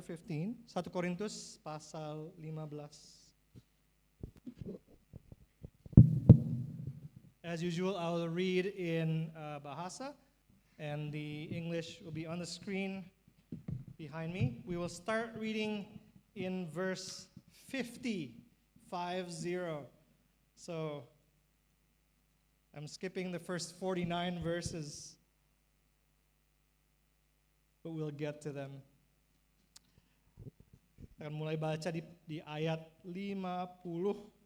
15, 1 Korintus pasal 15. As usual, I will read in Bahasa, and the English will be on the screen behind me. We will start reading in verse 50, 50. So I'm skipping the first 49 verses, but we'll get to them. Kita akan mulai baca di ayat 50.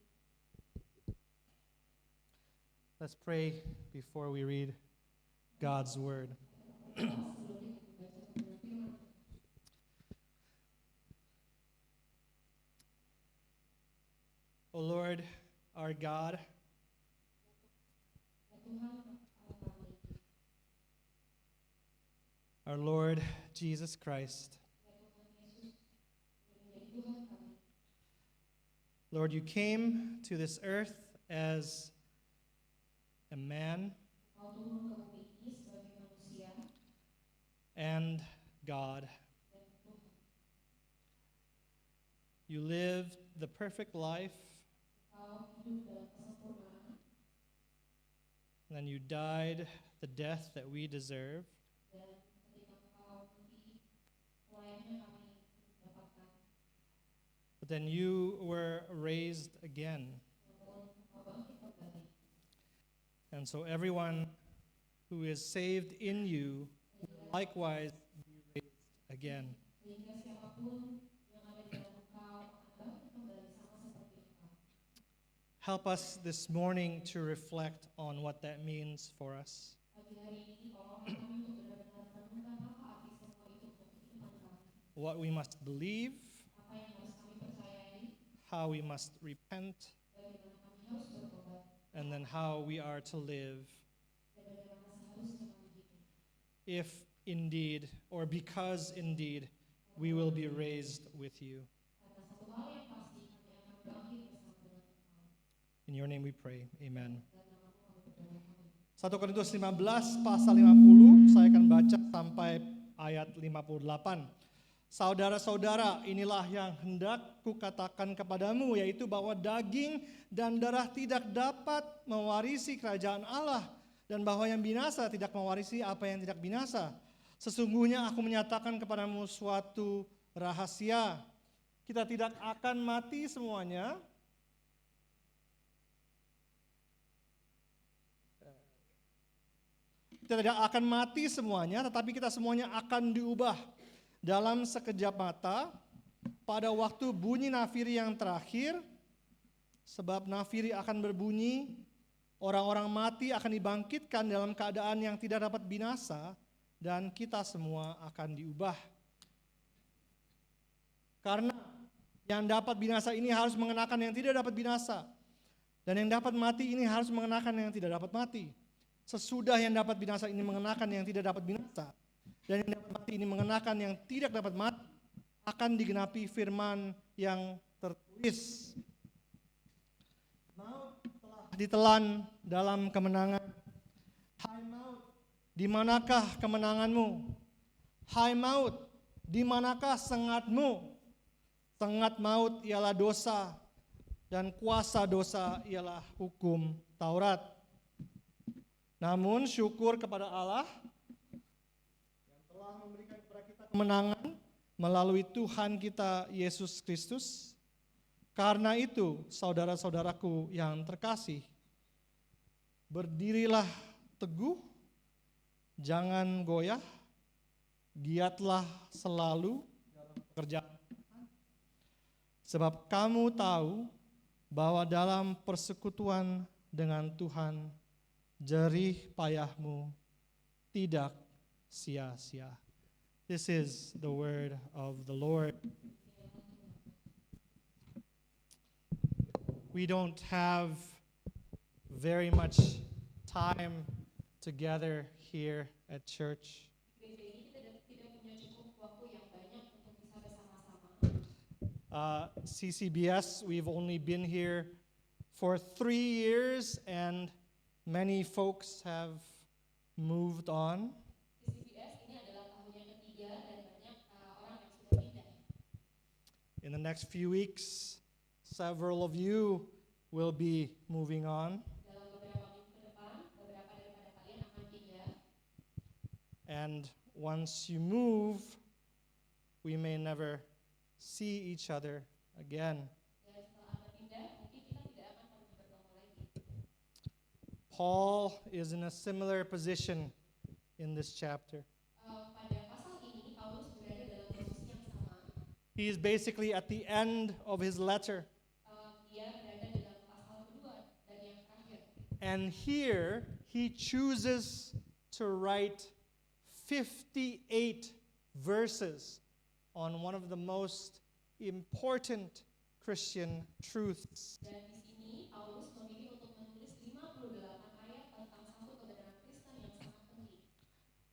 Let's pray before we read God's word. O Lord, our God, our Lord Jesus Christ, Lord, you came to this earth as a man and God. You lived the perfect life, and then you died the death that we deserve. But then you were raised again. And so everyone who is saved in you will likewise be raised again. Help us this morning to reflect on what that means for us. What we must believe, how we must repent, and then how we are to live if indeed, or because indeed, we will be raised with you. In your name we pray, amen. 1 Korintus 15 pasal 50, saya akan baca sampai ayat 58. Saudara-saudara, inilah yang hendak kukatakan kepadamu, yaitu bahwa daging dan darah tidak dapat mewarisi kerajaan Allah, dan bahwa yang binasa tidak mewarisi apa yang tidak binasa. Sesungguhnya aku menyatakan kepadamu suatu rahasia. Kita tidak akan mati semuanya. Kita tidak akan mati semuanya, tetapi kita semuanya akan diubah dalam sekejap mata pada waktu bunyi nafiri yang terakhir. Sebab nafiri akan berbunyi, orang-orang mati akan dibangkitkan dalam keadaan yang tidak dapat binasa, dan kita semua akan diubah. Karena yang dapat binasa ini harus mengenakan yang tidak dapat binasa, dan yang dapat mati ini harus mengenakan yang tidak dapat mati. Sesudah yang dapat binasa ini mengenakan yang tidak dapat binasa, dan yang dapat mati ini mengenakan yang tidak dapat mati, akan digenapi firman yang tertulis. Maut telah ditelan dalam kemenangan. Hai maut, di manakah kemenanganmu? Hai maut, di manakah sengatmu? Sengat maut ialah dosa, dan kuasa dosa ialah hukum Taurat. Namun syukur kepada Allah yang telah memberikan kepada kita kemenangan melalui Tuhan kita Yesus Kristus. Karena itu, saudara-saudaraku yang terkasih, berdirilah teguh, jangan goyah, giatlah selalu dalam pekerjaan. Sebab kamu tahu bahwa dalam persekutuan dengan Tuhan, jerih payahmu tidak sia-sia. This is the word of the Lord. We don't have very much time together here at church. CCBS, we've only been here for 3 years, and many folks have moved on. CCBS ini adalah tahun yang ketiga dan banyak orang yang sudah pindah. In the next few weeks, several of you will be moving on. Dalam beberapa minggu ke depan, beberapa daripada kalian akan pindah. And once you move, we may never see each other again. Dan setelah Anda pindah, mungkin kita tidak akan pernah bertemu lagi. Paul is in a similar position in this chapter. Pada pasal ini, Paulus berada dalam posisi yang sama. He is basically at the end of his letter. Dia berada dalam pasal kedua dari yang terakhir. And here he chooses to write 58 verses on one of the most important Christian truths. Dan di sini Paulus memilih untuk menulis 58 ayat tentang satu kebenaran Kristen yang sangat penting.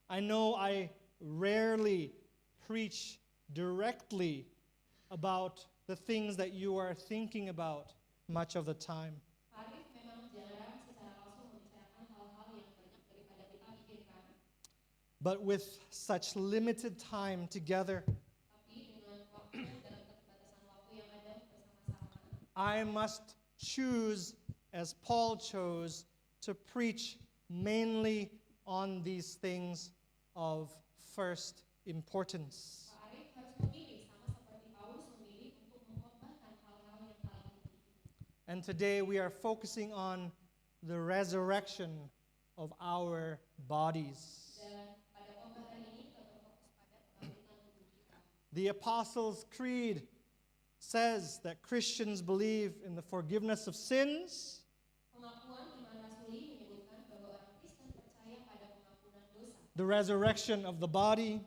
I know I rarely preach directly about the things that you are thinking about much of the time. Arif memang jarang secara langsung membicarakan hal-hal yang banyak daripada kita pikirkan. But with such limited time together, Tapi dengan waktu dan keterbatasan waktu yang ada bersama-sama, I must choose, as Paul chose, to preach mainly on these things of first importance. Pak Arif harus memilih sama seperti Paulus memilih untuk mengkhotbahkan hal-hal yang paling penting. And today we are focusing on the resurrection of our bodies. Dan pada khotbah hari ini kita berfokus pada kebangkitan tubuh kita. The Apostles' Creed says that Christians believe in the forgiveness of sins, Pengakuan iman rasuli menyebutkan bahwa orang Kristen percaya pada pengampunan dosa, the resurrection of the body,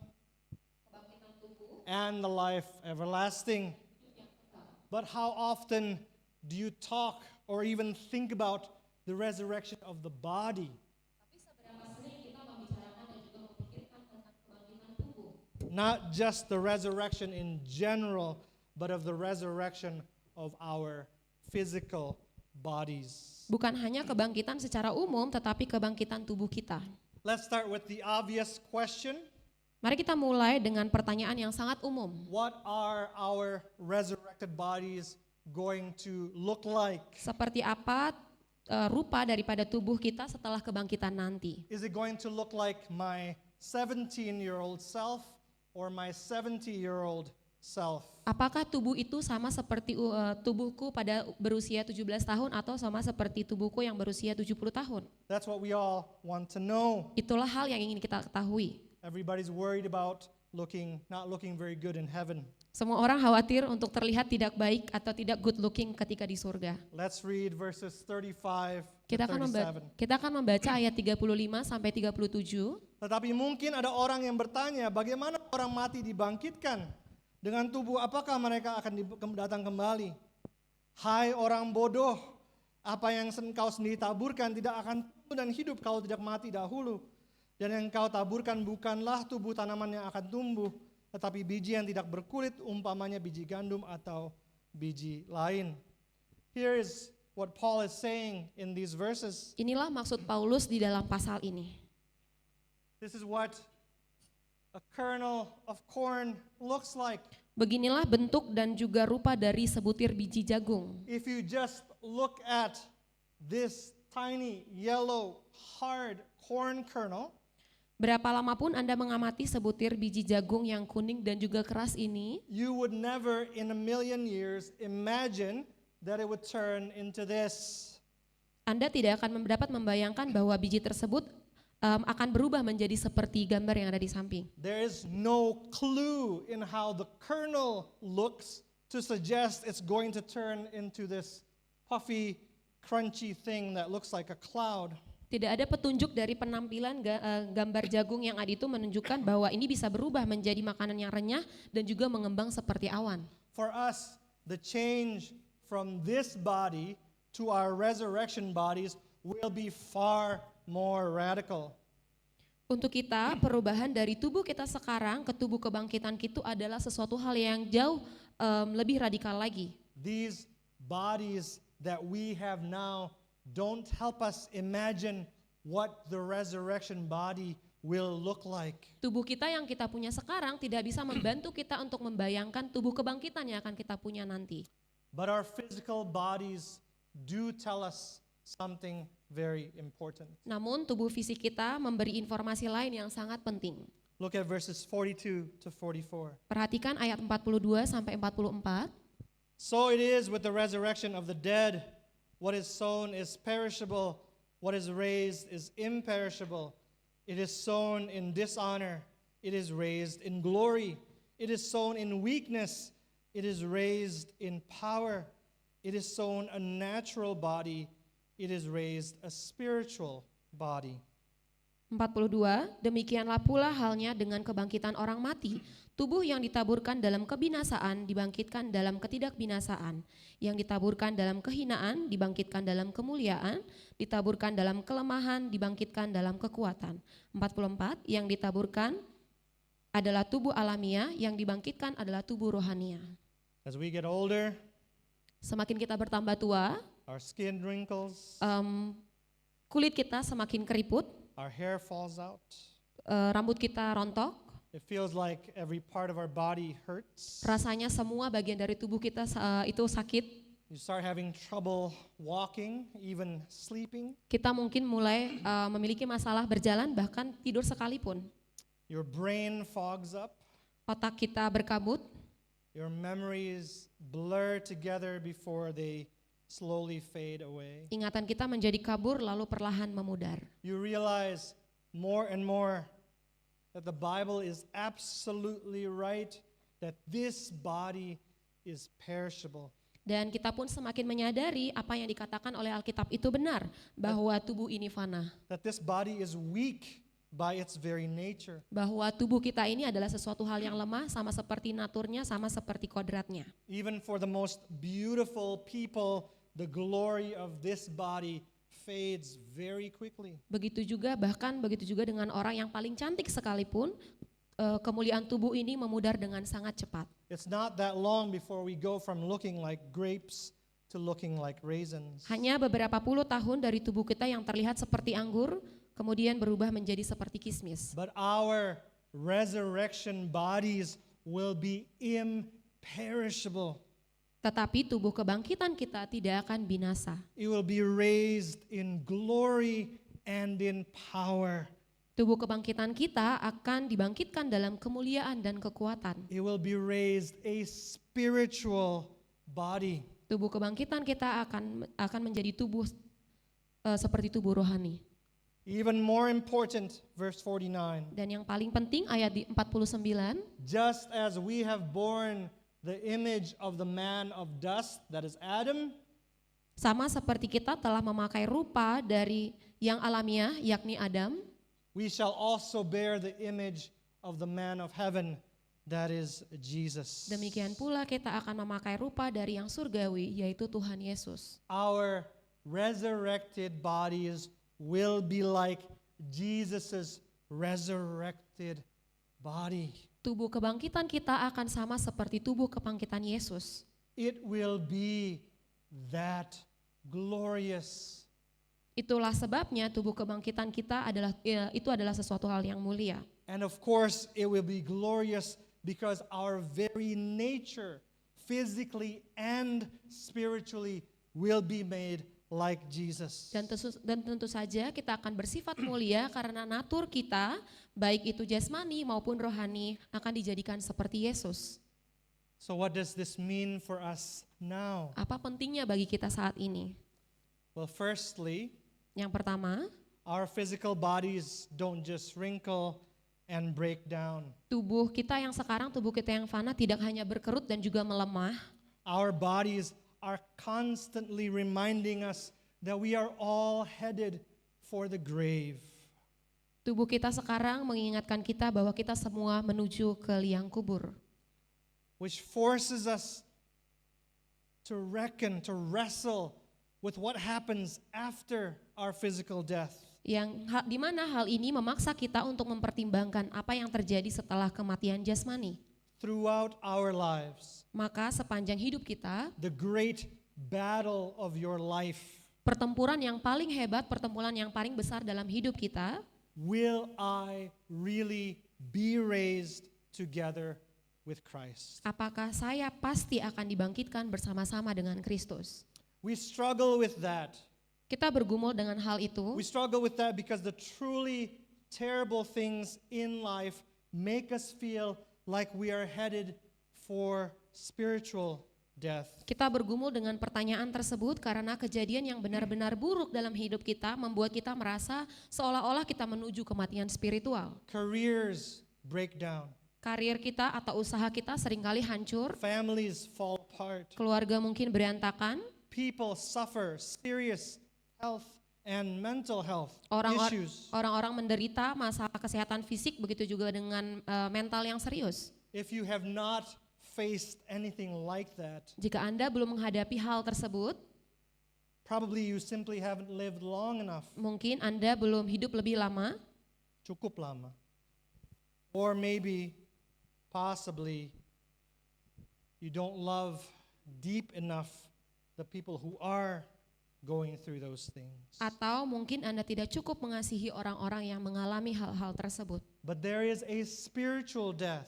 kebangkitan tubuh, and the life everlasting. hidup yang kekal. But how often do you talk or even think about the resurrection of the body? Tapi seberapa sering kita membicarakan dan juga memikirkan tentang kebangkitan tubuh? Not just the resurrection in general, but of the resurrection of our physical bodies. Bukan hanya kebangkitan secara umum, tetapi kebangkitan tubuh kita. Let's start with the obvious question. Mari kita mulai dengan pertanyaan yang sangat umum. What are our resurrected bodies going to look like? Seperti apa rupa daripada tubuh kita setelah kebangkitan nanti? Is it going to look like my 17-year-old self or my 70-year-old self? Apakah tubuh itu sama seperti tubuhku pada berusia 17 tahun atau sama seperti tubuhku yang berusia 70 tahun? That's what we all want to know. Itulah hal yang ingin kita ketahui. Everybody's worried about not looking very good in heaven. Semua orang khawatir untuk terlihat tidak baik atau tidak good looking ketika di surga. Let's read verses 35 to Kita akan 37. membaca ayat 35 sampai 37. Tetapi mungkin ada orang yang bertanya, bagaimana orang mati dibangkitkan? Dengan tubuh apakah mereka akan datang kembali? Hai orang bodoh, apa yang engkau sendiri taburkan tidak akan tumbuh dan hidup kalau tidak mati dahulu. Dan yang engkau taburkan bukanlah tubuh tanaman yang akan tumbuh, tetapi biji yang tidak berkulit, umpamanya biji gandum atau biji lain. Here is what Paul is saying in these verses. Inilah maksud Paulus di dalam pasal ini. This is what a kernel of corn looks like. Beginilah bentuk dan juga rupa dari sebutir biji jagung. If you just look at this tiny yellow hard corn kernel, Berapa lama pun Anda mengamati sebutir biji jagung yang kuning dan juga keras ini, you would never in a million years imagine that it would turn into this. Anda tidak akan dapat membayangkan bahwa biji tersebut akan berubah menjadi seperti gambar yang ada di samping. There is no clue in how the kernel looks to suggest it's going to turn into this puffy, crunchy thing that looks like a cloud. Tidak ada petunjuk dari penampilan gambar jagung yang ada itu menunjukkan bahwa ini bisa berubah menjadi makanan yang renyah dan juga mengembang seperti awan. For us, the change from this body to our resurrection bodies will be far more radical. Untuk kita, perubahan dari tubuh kita sekarang ke tubuh kebangkitan itu adalah sesuatu hal yang jauh lebih radikal lagi. These bodies that we have now don't help us imagine what the resurrection body will look like. Tubuh kita yang kita punya sekarang tidak bisa membantu kita untuk membayangkan tubuh kebangkitan yang akan kita punya nanti. But our physical bodies do tell us something very important. Namun tubuh fisik kita memberi informasi lain yang sangat penting. Look at verses 42 to 44. Perhatikan ayat 42 sampai 44. So it is with the resurrection of the dead. What is sown is perishable. What is raised is imperishable. It is sown in dishonor. It is raised in glory. It is sown in weakness. It is raised in power. It is sown a natural body. It is raised a spiritual body. 42, demikianlah pula halnya dengan kebangkitan orang mati. Tubuh yang ditaburkan dalam kebinasaan dibangkitkan dalam ketidakbinasaan. Yang ditaburkan dalam kehinaan dibangkitkan dalam kemuliaan. Ditaburkan dalam kelemahan dibangkitkan dalam kekuatan. 44, yang ditaburkan adalah tubuh alamiah, yang dibangkitkan adalah tubuh rohania. As we get older, Semakin kita bertambah tua, our skin wrinkles, kulit kita semakin keriput, our hair falls out. rambut kita rontok, It feels like every part of our body hurts. rasanya semua bagian dari tubuh kita itu sakit. You start having trouble walking, even sleeping. Kita mungkin mulai memiliki masalah berjalan, bahkan tidur sekalipun. Your brain fogs up. Otak kita berkabut, Your memories blur together before they slowly fade away. ingatan kita menjadi kabur lalu perlahan memudar. You realize more and more that the Bible is absolutely right, that this body is perishable. Dan kita pun semakin menyadari apa yang dikatakan oleh Alkitab itu benar, bahwa tubuh ini fana, That this body is weak by its very nature. bahwa tubuh kita ini adalah sesuatu hal yang lemah, sama seperti naturnya, sama seperti kodratnya. Even for the most beautiful people, the glory of this body fades very quickly. Begitu juga dengan orang yang paling cantik sekalipun, kemuliaan tubuh ini memudar dengan sangat cepat. It's not that long before we go from looking like grapes to looking like raisins. Hanya beberapa puluh tahun dari tubuh kita yang terlihat seperti anggur, kemudian berubah menjadi seperti kismis. But our resurrection bodies will be imperishable. Tetapi tubuh kebangkitan kita tidak akan binasa. It will be raised in glory and in power. Tubuh kebangkitan kita akan dibangkitkan dalam kemuliaan dan kekuatan. It will be raised a spiritual body. Tubuh kebangkitan kita akan menjadi tubuh seperti tubuh rohani. Even more important, verse 49. Dan yang paling penting ayat di 49, Just as we have borne the image of the man of dust, that is Adam, sama seperti kita telah memakai rupa dari yang alamiah, yakni Adam, we shall also bear the image of the man of heaven, that is Jesus. demikian pula kita akan memakai rupa dari yang surgawi, yaitu Tuhan Yesus. Our resurrected bodies will be like Jesus's resurrected body. Tubuh kebangkitan kita akan sama seperti tubuh kebangkitan Yesus. It will be that glorious. Itulah sebabnya tubuh kebangkitan kita adalah sesuatu hal yang mulia. And of course, it will be glorious because our very nature, physically and spiritually, will be made like Jesus. Dan tentu saja kita akan bersifat mulia karena natur kita, baik itu jasmani maupun rohani, akan dijadikan seperti Yesus. So what does this mean for us now? Apa pentingnya bagi kita saat ini? Well, firstly, Yang pertama, our physical bodies don't just wrinkle and break down. tubuh kita yang fana tidak hanya berkerut dan juga melemah. Our bodies are constantly reminding us that we are all headed for the grave. Tubuh kita sekarang mengingatkan kita bahwa kita semua menuju ke liang kubur. Which forces us to reckon, to wrestle with what happens after our physical death. Di mana hal ini memaksa kita untuk mempertimbangkan apa yang terjadi setelah kematian jasmani. Throughout our lives, Maka sepanjang hidup kita, the great battle of your life pertempuran yang paling hebat, pertempuran yang paling besar dalam hidup kita will I really be raised together with Christ? Apakah saya pasti akan dibangkitkan bersama-sama dengan Kristus? We struggle with that. Kita bergumul dengan hal itu. We struggle with that because the truly terrible things in life make us feel like we are headed for spiritual death. Kita bergumul dengan pertanyaan tersebut karena kejadian yang benar-benar buruk dalam hidup kita membuat kita merasa seolah-olah kita menuju kematian spiritual. Careers break down. Karir kita atau usaha kita seringkali hancur, Families fall apart. keluarga mungkin berantakan, People suffer serious health and mental health issues. orang-orang menderita masalah kesehatan fisik, begitu juga dengan mental yang serius. If you have not faced anything like that, Jika Anda belum menghadapi hal tersebut, probably you simply haven't lived long enough, mungkin Anda belum hidup lebih lama, cukup lama. Or maybe, possibly, you don't love deep enough the people who are going through those things. atau mungkin Anda tidak cukup mengasihi orang-orang yang mengalami hal-hal tersebut. But there is a spiritual death,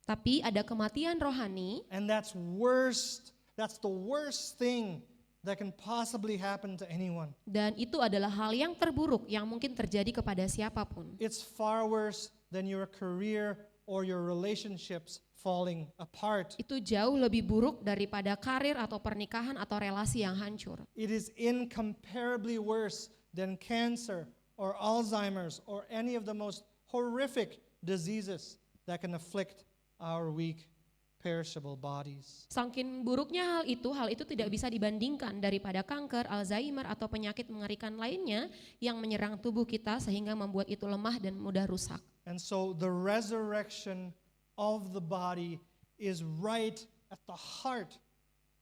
Tapi ada kematian rohani, and that's worst. That's the worst thing that can possibly happen to anyone. dan itu adalah hal yang terburuk yang mungkin terjadi kepada siapapun. It's far worse than your career or your relationships falling apart. Itu jauh lebih buruk daripada karir atau pernikahan atau relasi yang hancur. It is incomparably worse than cancer or Alzheimer's or any of the most horrific diseases that can afflict our weak, perishable bodies. Saking buruknya hal itu tidak bisa dibandingkan daripada kanker, Alzheimer atau penyakit mengerikan lainnya yang menyerang tubuh kita sehingga membuat itu lemah dan mudah rusak. And so the resurrection of the body is right at the heart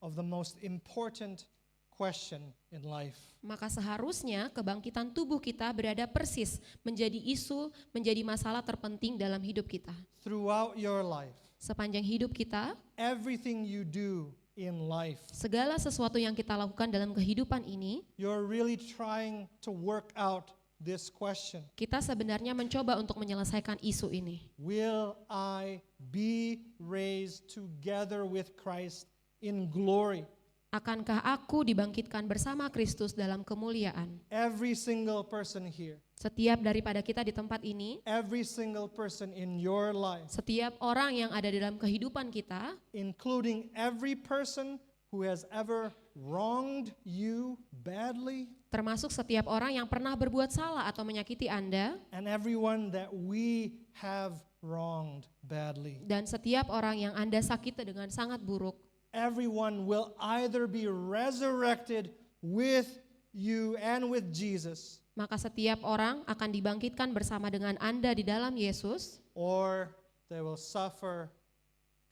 of the most important question in life. Maka seharusnya kebangkitan tubuh kita berada persis menjadi isu, menjadi masalah terpenting dalam hidup kita. Throughout your life, Sepanjang hidup kita, everything you do in life, segala sesuatu yang kita lakukan dalam kehidupan ini, you're really trying to work out this question. kita sebenarnya mencoba untuk menyelesaikan isu ini. Will I be raised together with Christ in glory? Akankah aku dibangkitkan bersama Kristus dalam kemuliaan? Every single person here, Setiap daripada kita di tempat ini, every single person in your life, setiap orang yang ada di dalam kehidupan kita, including every person who has ever wronged you badly, termasuk setiap orang yang pernah berbuat salah atau menyakiti Anda, and everyone that we have wronged badly. dan setiap orang yang Anda sakiti dengan sangat buruk, Everyone will either be resurrected with you and with Jesus, maka setiap orang akan dibangkitkan bersama dengan Anda di dalam Yesus, or they will suffer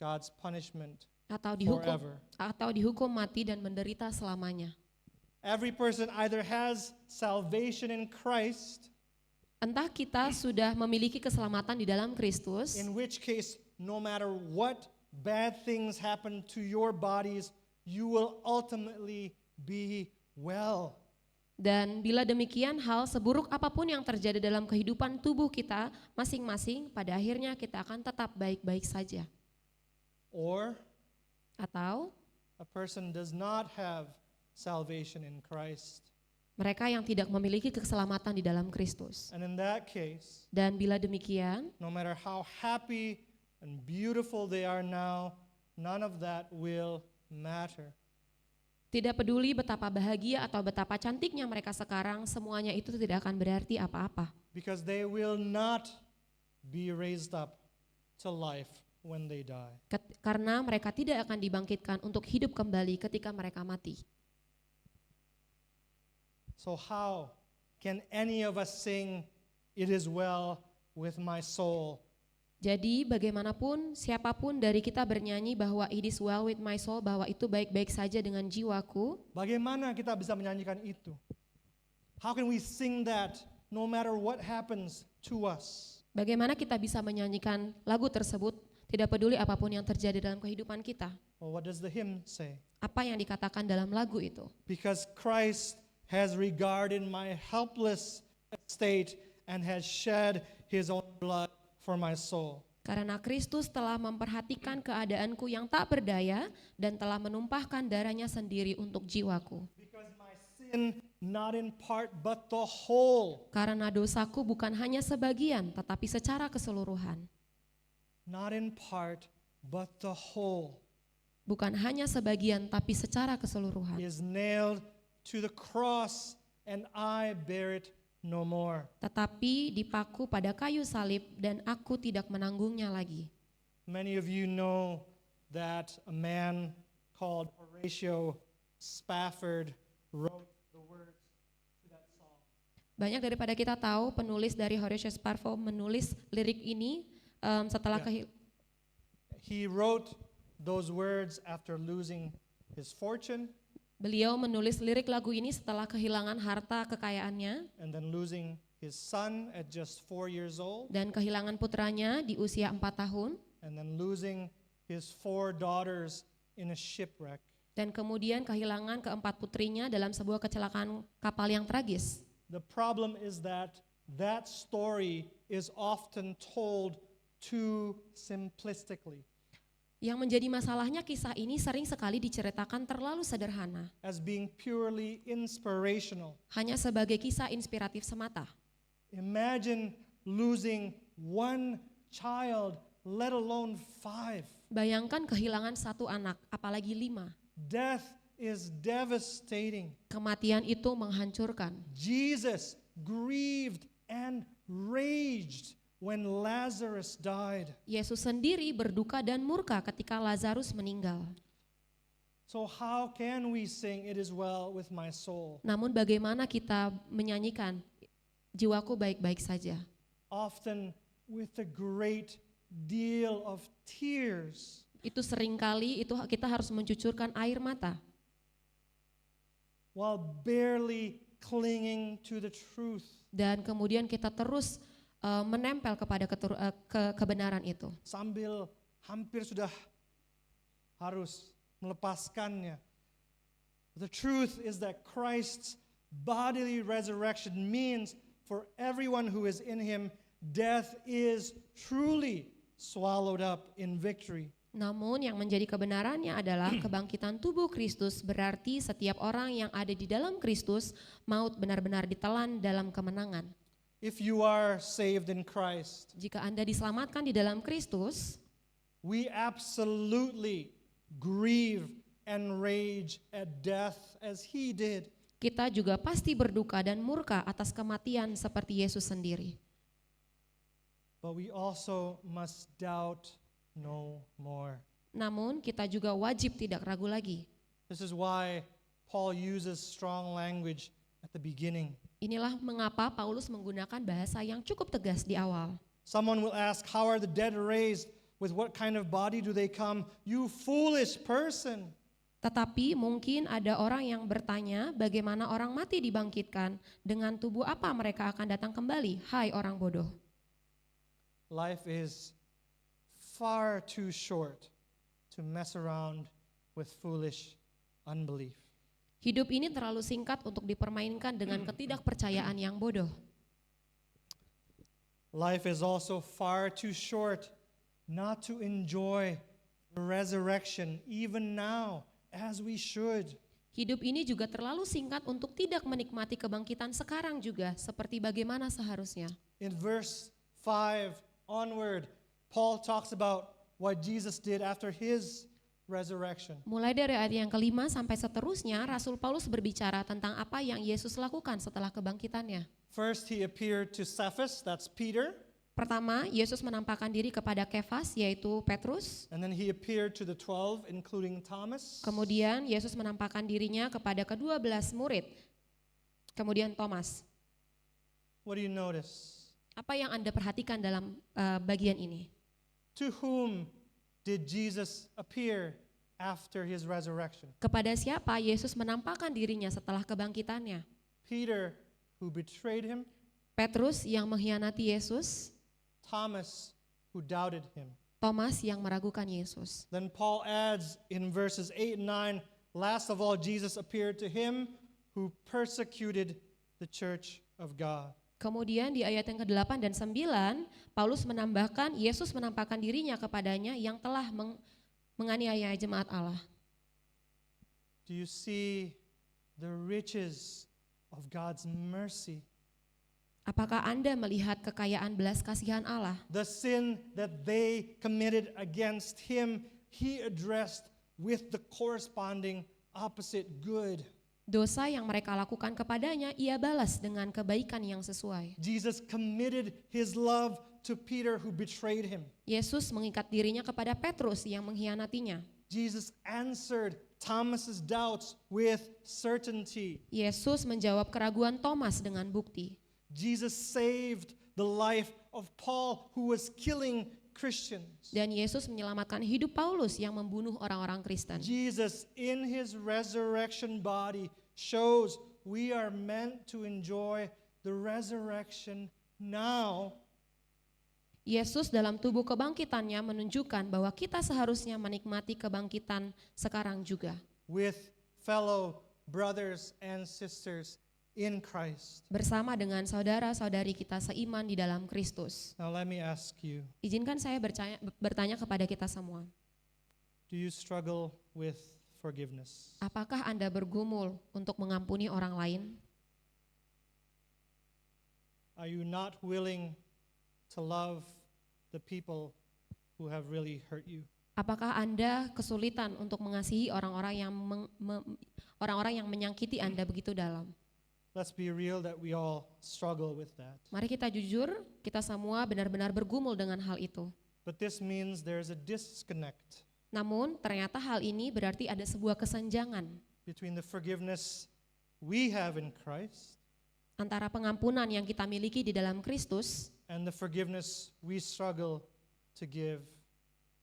God's punishment atau forever. dihukum mati dan menderita selamanya. Every person either has salvation in Christ, Entah kita sudah memiliki keselamatan di dalam Kristus, in which case, no matter what bad things happen to your bodies, you will ultimately be well. dan bila demikian hal seburuk apapun yang terjadi dalam kehidupan tubuh kita masing-masing, pada akhirnya kita akan tetap baik-baik saja. Or Atau a person does not have salvation in Christ. mereka yang tidak memiliki keselamatan di dalam Kristus. And in that case, Dan bila demikian, no matter how happy and beautiful they are now, none of that will matter. tidak peduli betapa bahagia atau betapa cantiknya mereka sekarang, semuanya itu tidak akan berarti apa-apa. Because they will not be raised up to life when they die. Karena mereka tidak akan dibangkitkan untuk hidup kembali ketika mereka mati. So how can any of us sing, "It is well with my soul"? Jadi bagaimanapun siapapun dari kita bernyanyi bahwa it is well with my soul, bahwa itu baik-baik saja dengan jiwaku, Bagaimana kita bisa menyanyikan itu? How can we sing that no matter what happens to us? bagaimana kita bisa menyanyikan lagu tersebut tidak peduli apapun yang terjadi dalam kehidupan kita? Well, what does the hymn say? Apa yang dikatakan dalam lagu itu? Because Christ has regarded my helpless state and has shed his own blood for my soul. Karena Kristus telah memperhatikan keadaanku yang tak berdaya dan telah menumpahkan darahnya sendiri untuk jiwaku. Because my sin, not in part but the whole. Karena dosaku bukan hanya sebagian, tetapi secara keseluruhan. Not in part but the whole. Bukan hanya sebagian, tapi secara keseluruhan. Is nailed to the cross and I bear it no more. Tetapi dipaku pada kayu salib dan aku tidak menanggungnya lagi. Many of you know that a man called Horatio Spafford wrote the words to that song. Banyak daripada kita tahu penulis dari Horatio Spafford menulis lirik ini setelah He wrote those words after losing his fortune Beliau menulis lirik lagu ini setelah kehilangan harta kekayaannya and then losing his son at just 4 years old dan kehilangan putranya di usia 4 tahun and then losing his 4 daughters in a shipwreck. dan kemudian kehilangan keempat putrinya dalam sebuah kecelakaan kapal yang tragis. The problem is that that story is often told too simplistically. Yang menjadi masalahnya kisah ini sering sekali diceritakan terlalu sederhana, As being purely inspirational. hanya sebagai kisah inspiratif semata. Imagine losing 1 child, let alone 5. Bayangkan kehilangan 1 anak, apalagi 5. Death is devastating. Kematian itu menghancurkan. Jesus grieved and raged when Lazarus died. Yesus sendiri berduka dan murka ketika Lazarus meninggal. So how can we sing "It is well with my soul"? Namun bagaimana kita menyanyikan jiwaku baik-baik saja? Often with a great deal of tears. Itu seringkali itu kita harus mencucurkan air mata While barely clinging to the truth. dan kemudian kita terus menempel kepada kebenaran itu. Sambil hampir sudah harus melepaskannya. The truth is that Christ's bodily resurrection means for everyone who is in him, death is truly swallowed up in victory. Namun yang menjadi kebenarannya adalah kebangkitan tubuh Kristus berarti setiap orang yang ada di dalam Kristus, maut benar-benar ditelan dalam kemenangan. If you are saved in Christ, Jika Anda diselamatkan di dalam Kristus, we absolutely grieve and rage at death as he did. kita juga pasti berduka dan murka atas kematian seperti Yesus sendiri. But we also must doubt no more. Namun kita juga wajib tidak ragu lagi. This is why Paul uses strong language at the beginning. Inilah mengapa Paulus menggunakan bahasa yang cukup tegas di awal. Someone will ask, how are the dead raised? With what kind of body do they come? You foolish person. Tetapi mungkin ada orang yang bertanya bagaimana orang mati dibangkitkan, dengan tubuh apa mereka akan datang kembali, hai orang bodoh. Life is far too short to mess around with foolish unbelief. Hidup ini terlalu singkat untuk dipermainkan dengan ketidakpercayaan yang bodoh. Life is also far too short not to enjoy the resurrection even now as we should. Hidup ini juga terlalu singkat untuk tidak menikmati kebangkitan sekarang juga seperti bagaimana seharusnya. In verse 5 onward, Paul talks about what Jesus did after his resurrection. Mulai dari ayat yang ke-5 sampai seterusnya, Rasul Paulus berbicara tentang apa yang Yesus lakukan setelah kebangkitannya. First, he appeared to Cephas, that's Peter, Pertama, Yesus menampakkan diri kepada Kefas, yaitu Petrus. and then he appeared to the 12, including Thomas. Kemudian Yesus menampakkan dirinya kepada ke-12 murid. Kemudian Thomas. What do you notice? Apa yang Anda perhatikan dalam bagian ini? To whom did Jesus appear after his resurrection? Kepada siapa Yesus menampakkan dirinya setelah kebangkitannya? Peter, who betrayed him, Petrus yang mengkhianati Yesus, Thomas, who doubted him. Thomas yang meragukan Yesus. Then Paul adds in verses 8 and 9, last of all, Jesus appeared to him who persecuted the church of God. Kemudian di ayat yang ke-8 dan 9, Paulus menambahkan Yesus menampakkan dirinya kepadanya yang telah menganiaya jemaat Allah. Do you see the riches of God's mercy? Apakah Anda melihat kekayaan belas kasihan Allah? The sin that they committed against him, he addressed with the corresponding opposite good. Dosa yang mereka lakukan kepadanya, ia balas dengan kebaikan yang sesuai. Jesus committed his love to Peter who betrayed him. Yesus mengikat dirinya kepada Petrus yang mengkhianatinya. Jesus answered Thomas's doubts with certainty. Yesus menjawab keraguan Thomas dengan bukti. Jesus saved the life of Paul who was killing Christians. Dan Yesus menyelamatkan hidup Paulus yang membunuh orang-orang Kristen. Jesus in his resurrection body shows we are meant to enjoy the resurrection now. Yesus dalam tubuh kebangkitannya menunjukkan bahwa kita seharusnya menikmati kebangkitan sekarang juga. With fellow brothers and sisters in Christ. Bersama dengan saudara-saudari kita seiman di dalam Kristus. Now let me ask you, Izinkan saya bertanya kepada kita semua. do you struggle with forgiveness? Apakah Anda bergumul untuk mengampuni orang lain? Are you not willing to love the people who have really hurt you? Apakah Anda kesulitan untuk mengasihi orang-orang yang menyakiti Anda begitu dalam? Let's be real that we all struggle with that. Mari kita jujur, kita semua benar-benar bergumul dengan hal itu. But this means there's a disconnect Namun ternyata hal ini berarti ada sebuah kesenjangan between the forgiveness we have in Christ antara pengampunan yang kita miliki di dalam Kristus and the forgiveness we struggle to give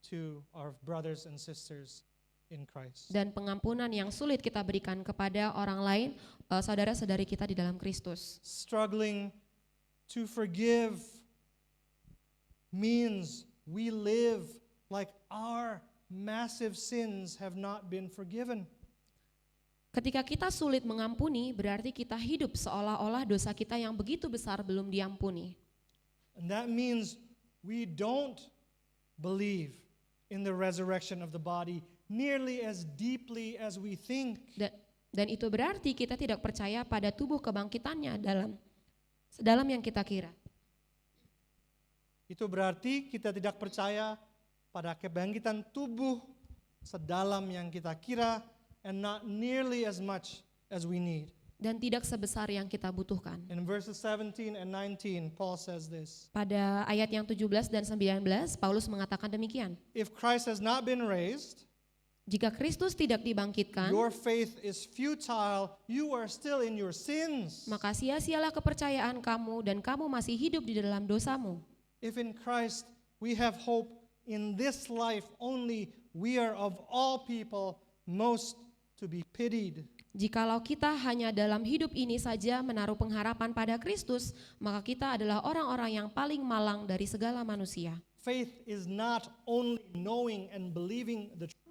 to our brothers and sisters in Christ. dan pengampunan yang sulit kita berikan kepada orang lain, saudara-saudari kita di dalam Kristus. Struggling to forgive means we live like our massive sins have not been forgiven. Ketika kita sulit mengampuni, berarti kita hidup seolah-olah dosa kita yang begitu besar belum diampuni. And that means we don't believe in the resurrection of the body nearly as deeply as we think. Dan itu berarti kita tidak percaya pada tubuh kebangkitannya sedalam yang kita kira. Itu berarti kita tidak percaya pada kebangkitan tubuh sedalam yang kita kira and not nearly as much as we need. Dan tidak sebesar yang kita butuhkan. In verses 17 and 19, Paul says this. Pada ayat yang 17 dan 19, Paulus mengatakan demikian. If Christ has not been raised, Jika Kristus tidak dibangkitkan, your faith is futile, you are still in your sins. maka sia-sialah kepercayaan kamu dan kamu masih hidup di dalam dosamu. If in Christ we have hope in this life only, we are of all people most to be pitied. Jikalau kita hanya dalam hidup ini saja menaruh pengharapan pada Kristus, maka kita adalah orang-orang yang paling malang dari segala manusia. Faith is not only knowing and believing the truth.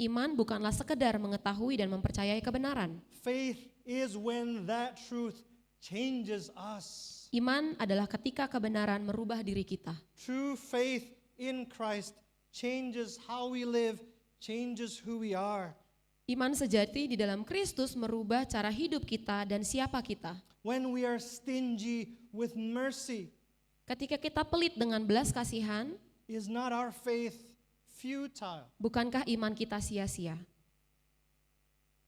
Iman bukanlah sekedar mengetahui dan mempercayai kebenaran. Faith is when that truth changes us. Iman adalah ketika kebenaran merubah diri kita. True faith in Christ changes how we live, changes who we are. Iman sejati di dalam Kristus merubah cara hidup kita dan siapa kita. When we are stingy with mercy, Ketika kita pelit dengan belas kasihan, is not our faith futile? bukankah iman kita sia-sia?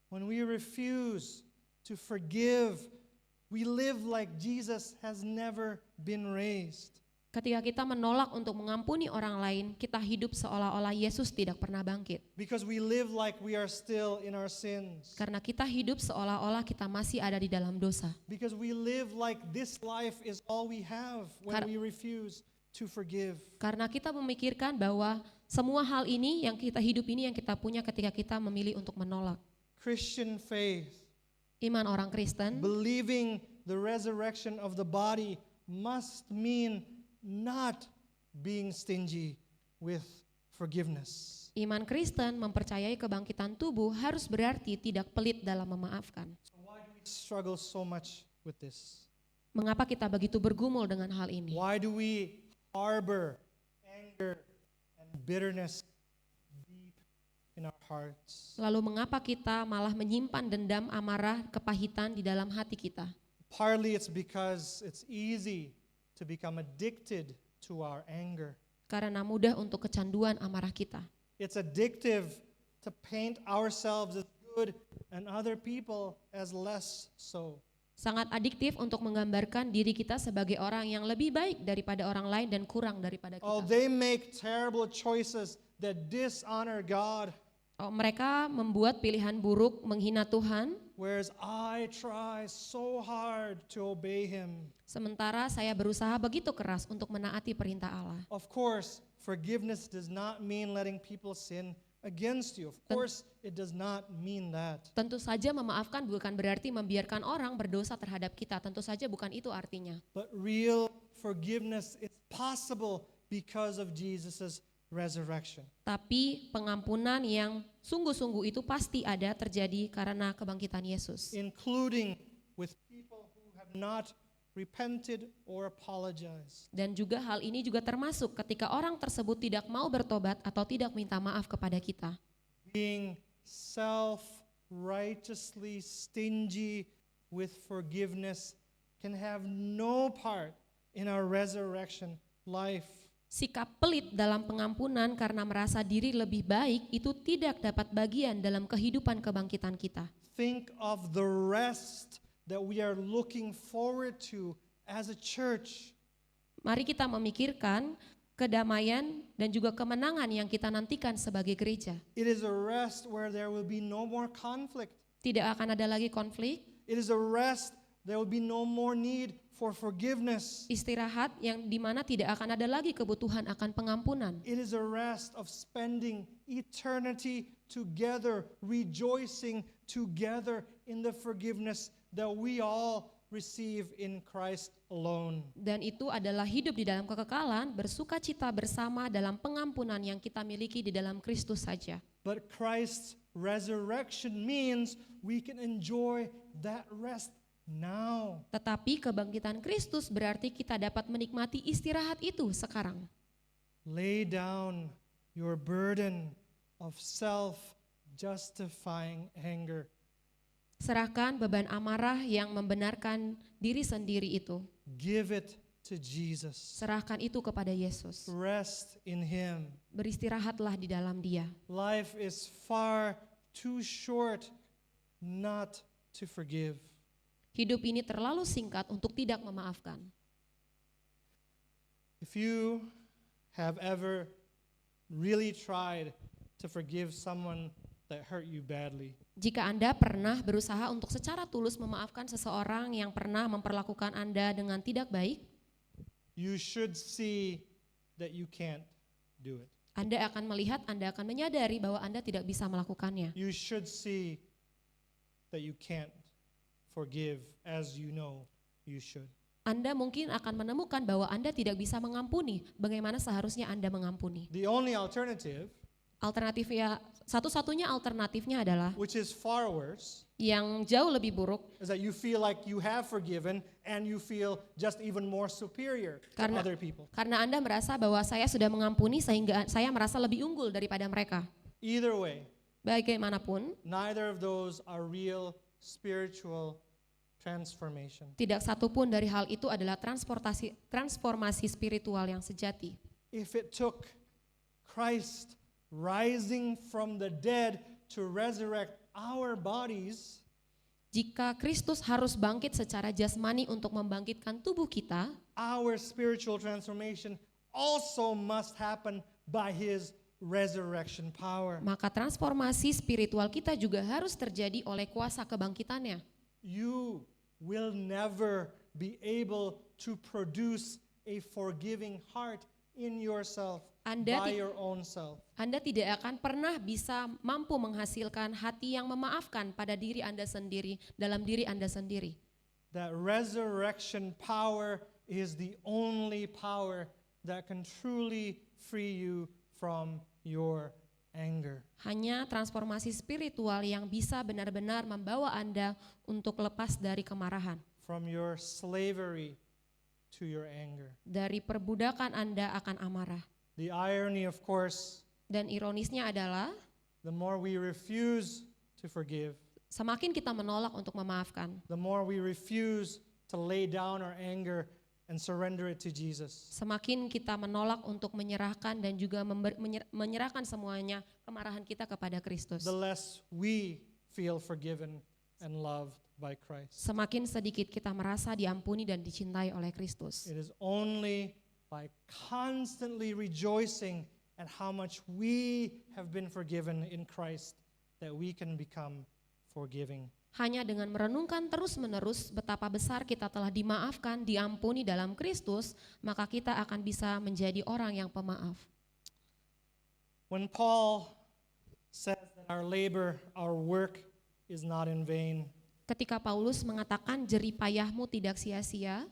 When we refuse to forgive, we live like Jesus has never been raised. Ketika kita menolak untuk mengampuni orang lain, kita hidup seolah-olah Yesus tidak pernah bangkit. Because we live like we are still in our sins. Karena kita hidup seolah-olah kita masih ada di dalam dosa. Because we live like this life is all we have when Kar- we refuse to forgive. Karena kita memikirkan bahwa semua hal ini yang kita hidup ini yang kita punya ketika kita memilih untuk menolak. Christian faith, Iman orang Kristen, believing the resurrection of the body, must mean not being stingy with forgiveness. iman Kristen mempercayai kebangkitan tubuh harus berarti tidak pelit dalam memaafkan. So why do we struggle so much with this? Mengapa kita begitu bergumul dengan hal ini? Why do we harbor anger and bitterness deep in our hearts? Lalu mengapa kita malah menyimpan dendam, amarah, kepahitan di dalam hati kita? Partly it's because it's easy to become addicted to our anger. Karena mudah untuk kecanduan amarah kita. It's addictive to paint ourselves as good and other people as less so. Sangat adiktif untuk menggambarkan diri kita sebagai orang yang lebih baik daripada orang lain dan kurang daripada Oh, kita. they make terrible choices that dishonor God, Mereka membuat pilihan buruk menghina Tuhan, whereas I try so hard to obey Him. sementara saya berusaha begitu keras untuk menaati perintah Allah. Of course, forgiveness does not mean letting people sin against you. Of course, it does not mean that. Tentu saja memaafkan bukan berarti membiarkan orang berdosa terhadap kita. Tentu saja bukan itu artinya. But real forgiveness is possible because of Jesus' resurrection. Tapi pengampunan yang sungguh-sungguh itu pasti ada terjadi karena kebangkitan Yesus. Including with people who have not repented or apologized. Dan juga hal ini juga termasuk ketika orang tersebut tidak mau bertobat atau tidak minta maaf kepada kita. Being self-righteously stingy with forgiveness can have no part in our resurrection life. Sikap pelit dalam pengampunan karena merasa diri lebih baik itu tidak dapat bagian dalam kehidupan kebangkitan kita. Think of the rest that we are looking forward to as a church. Mari kita memikirkan kedamaian dan juga kemenangan yang kita nantikan sebagai gereja. It is a rest where there will be no more conflict. Tidak akan ada lagi konflik, It is a rest there will be no more need for forgiveness. istirahat yang dimana tidak akan ada lagi kebutuhan akan pengampunan. It is a rest of spending eternity together, rejoicing together in the forgiveness that we all receive in Christ alone. Dan itu adalah hidup di dalam kekekalan, bersuka cita bersama dalam pengampunan yang kita miliki di dalam Kristus saja. But Christ's resurrection means we can enjoy that rest now. Tetapi kebangkitan Kristus berarti kita dapat menikmati istirahat itu sekarang. Lay down your burden of self-justifying anger. Serahkan beban amarah yang membenarkan diri sendiri itu. Give it to Jesus. Serahkan itu kepada Yesus. Rest in Him. Beristirahatlah di dalam Dia. Life is far too short not to forgive. Hidup ini terlalu singkat untuk tidak memaafkan. If you have ever really tried to forgive someone that hurt you badly, Jika Anda pernah berusaha untuk secara tulus memaafkan seseorang yang pernah memperlakukan Anda dengan tidak baik, you should see that you can't do it. Anda akan melihat, Anda akan menyadari bahwa Anda tidak bisa melakukannya. You should see that you can't forgive as you know you should. Anda mungkin akan menemukan bahwa Anda tidak bisa mengampuni bagaimana seharusnya Anda mengampuni. The only alternative, Alternatifnya, satu-satunya alternatifnya adalah which is far worse, yang jauh lebih buruk, is that you feel like you have forgiven and you feel just even more superior to Karena- other people. karena Anda merasa bahwa saya sudah mengampuni sehingga saya merasa lebih unggul daripada mereka. Either way, Bagaimanapun, neither of those are real spiritual transformation. tidak satupun dari hal itu adalah transformasi spiritual yang sejati. If it took Christ rising from the dead to resurrect our bodies, Jika Kristus harus bangkit secara jasmani untuk membangkitkan tubuh kita, our spiritual transformation also must happen by His resurrection power. maka transformasi spiritual kita juga harus terjadi oleh kuasa kebangkitannya. You will never be able to produce a forgiving heart in yourself Anda by ti- your own self. Anda tidak akan pernah bisa mampu menghasilkan hati yang memaafkan pada diri Anda sendiri, dalam diri Anda sendiri. That resurrection power is the only power that can truly free you from your anger. Hanya transformasi spiritual yang bisa benar-benar membawa Anda untuk lepas dari kemarahan. from your slavery to your anger. Dari perbudakan Anda akan amarah. The irony, of course, Dan ironisnya adalah the more we refuse to forgive, semakin kita menolak untuk memaafkan, the more we refuse to lay down our anger and surrender it to Jesus, semakin kita menolak untuk menyerahkan dan juga menyerahkan semuanya kemarahan kita kepada Kristus. the less we feel forgiven and loved by Christ. Semakin sedikit kita merasa diampuni dan dicintai oleh Kristus. It is only by constantly rejoicing at how much we have been forgiven in Christ that we can become forgiving. Hanya dengan merenungkan terus-menerus betapa besar kita telah dimaafkan, diampuni dalam Kristus, maka kita akan bisa menjadi orang yang pemaaf. When Paul says that our labor, our work is not in vain, Ketika Paulus mengatakan jerih payahmu tidak sia-sia,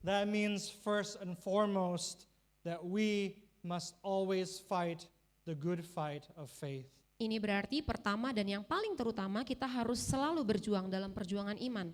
that means first and foremost that we must always fight the good fight of faith. ini berarti pertama dan yang paling terutama kita harus selalu berjuang dalam perjuangan iman.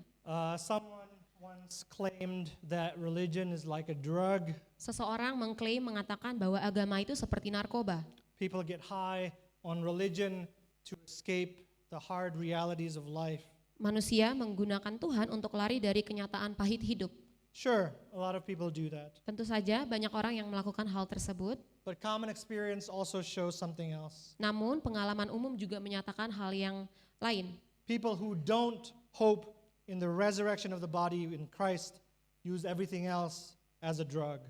Someone once claimed that religion is like a drug. Seseorang mengatakan bahwa agama itu seperti narkoba. People get high on religion to escape the hard realities of life. Manusia menggunakan Tuhan untuk lari dari kenyataan pahit hidup. Sure, a lot of people do that. Tentu saja banyak orang yang melakukan hal tersebut, But common experience also shows something else. namun pengalaman umum juga menyatakan hal yang lain. People who don't hope in the resurrection of the body in Christ use everything else as a drug.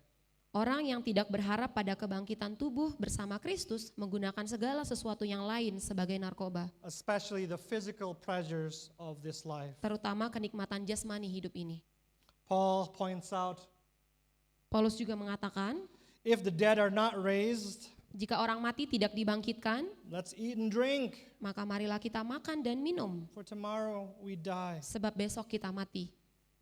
Orang yang tidak berharap pada kebangkitan tubuh bersama Kristus menggunakan segala sesuatu yang lain sebagai narkoba, Especially the physical pleasures of this life. terutama kenikmatan jasmani hidup ini. Paul points out, Paulus juga mengatakan, if the dead are not raised, jika orang mati tidak dibangkitkan, let's eat and drink, maka marilah kita makan dan minum, for tomorrow we die. sebab besok kita mati.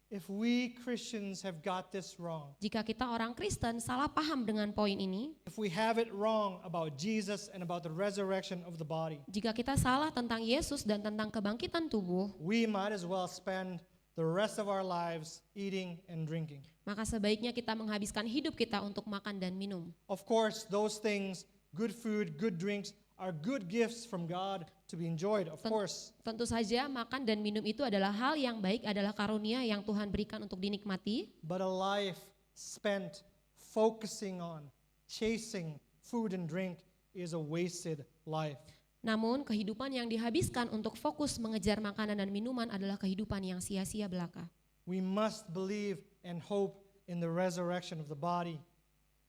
If we Christians have got this wrong, Jika kita orang Kristen salah paham dengan poin ini, if we have it wrong about Jesus and about the resurrection of the body, jika kita salah tentang Yesus dan tentang kebangkitan tubuh, we might as well spend the rest of our lives eating and drinking. maka sebaiknya kita menghabiskan hidup kita untuk makan dan minum. Of course, those things, good food, good drinks, are good gifts from God to be enjoyed, of course. Tentu saja makan dan minum itu adalah hal yang baik, adalah karunia yang Tuhan berikan untuk dinikmati. But a life spent focusing on, chasing food and drink is a wasted life. Namun kehidupan yang dihabiskan untuk fokus mengejar makanan dan minuman adalah kehidupan yang sia-sia belaka. We must believe and hope in the resurrection of the body.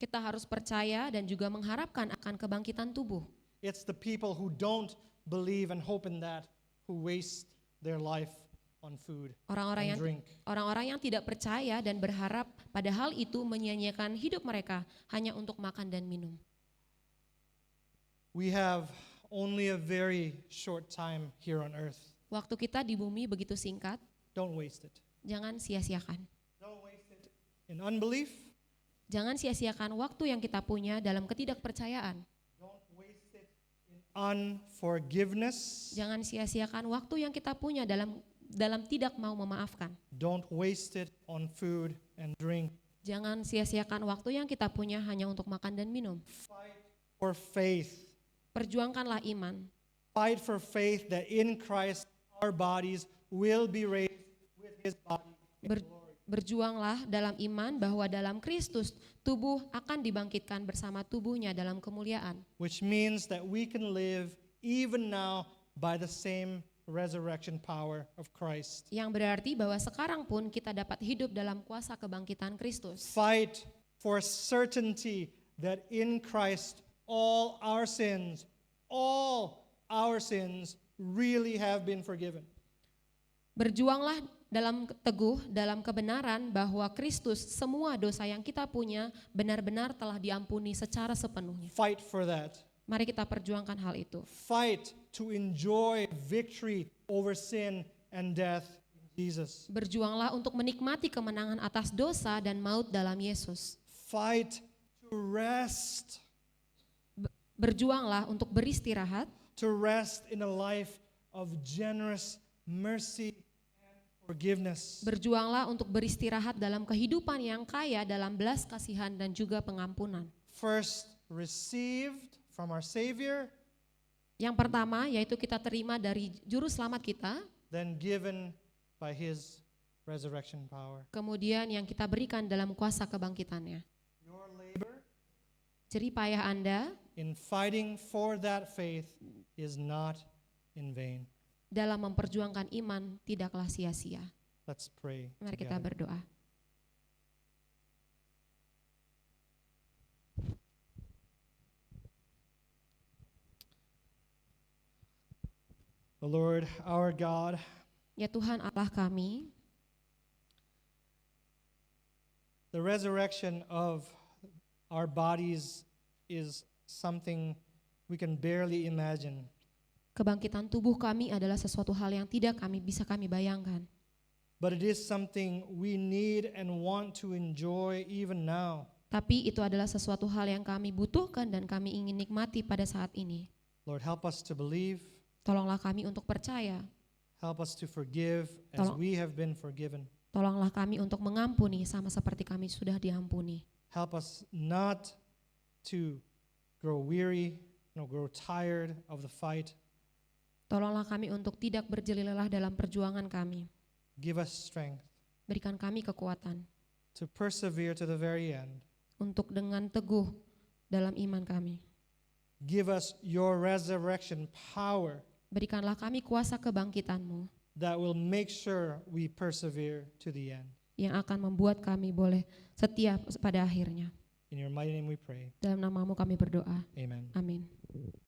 Kita harus percaya dan juga mengharapkan akan kebangkitan tubuh. It's the people who don't believe and hope in that who waste their life on food Orang-orang and yang drink. orang-orang yang tidak percaya dan berharap pada hal itu menyia-nyiakan hidup mereka hanya untuk makan dan minum. We have only a very short time here on earth. Waktu kita di bumi begitu singkat, Don't waste it. jangan sia-siakan. Don't waste it in unbelief. Jangan sia-siakan waktu yang kita punya dalam ketidakpercayaan. Don't waste it in unforgiveness. Jangan sia-siakan waktu yang kita punya dalam tidak mau memaafkan. Don't waste it on food and drink. Jangan sia-siakan waktu yang kita punya hanya untuk makan dan minum. Fight for faith. Perjuangkanlah iman. Fight for faith that in Christ our bodies will be raised with his body in Ber- glory. Berjuanglah dalam iman bahwa dalam Kristus tubuh akan dibangkitkan bersama tubuhnya dalam kemuliaan. Which means that we can live even now by the same resurrection power of Christ. Yang berarti bahwa sekarang pun kita dapat hidup dalam kuasa kebangkitan Kristus. Fight for certainty that in Christ all our sins really have been forgiven. Berjuanglah dalam teguh, dalam kebenaran bahwa Kristus semua dosa yang kita punya benar-benar telah diampuni secara sepenuhnya. Fight for that. Mari kita perjuangkan hal itu. Fight to enjoy victory over sin and death in Jesus. Berjuanglah untuk menikmati kemenangan atas dosa dan maut dalam Yesus. Fight to rest, Berjuanglah untuk beristirahat, to rest in a life of generous mercy and forgiveness. Berjuanglah untuk beristirahat dalam kehidupan yang kaya dalam belas kasihan dan juga pengampunan. First, received from our Savior, Yang pertama yaitu kita terima dari juru selamat kita, then given by His resurrection power. kemudian yang kita berikan dalam kuasa kebangkitannya. Your labor Jerih payah Anda in fighting for that faith is not in vain. dalam memperjuangkan iman tidaklah sia-sia. Let's pray Mari kita together. berdoa. The Lord, our God, Ya Tuhan Allah kami, the resurrection of our bodies is something we can barely imagine. kebangkitan tubuh kami adalah sesuatu hal yang tidak bisa kami bayangkan. But it is something we need and want to enjoy even now. Tapi itu adalah sesuatu hal yang kami butuhkan dan kami ingin nikmati pada saat ini. Lord, help us to believe, Tolonglah kami untuk percaya. help us to forgive as Tolong- we have been forgiven. Tolonglah kami untuk mengampuni sama seperti kami sudah diampuni. Help us not to grow weary, grow tired of the fight. Tolonglah kami untuk tidak berjeli lelah dalam perjuangan kami. Give us strength Berikan kami kekuatan to persevere to the very end. untuk dengan teguh dalam iman kami. Give us your resurrection power Berikanlah kami kuasa kebangkitan-Mu that will make sure we persevere to the end. yang akan membuat kami boleh setia pada akhirnya. In your mighty name we pray. Dalam nama-Mu kami berdoa. Amen. Amin.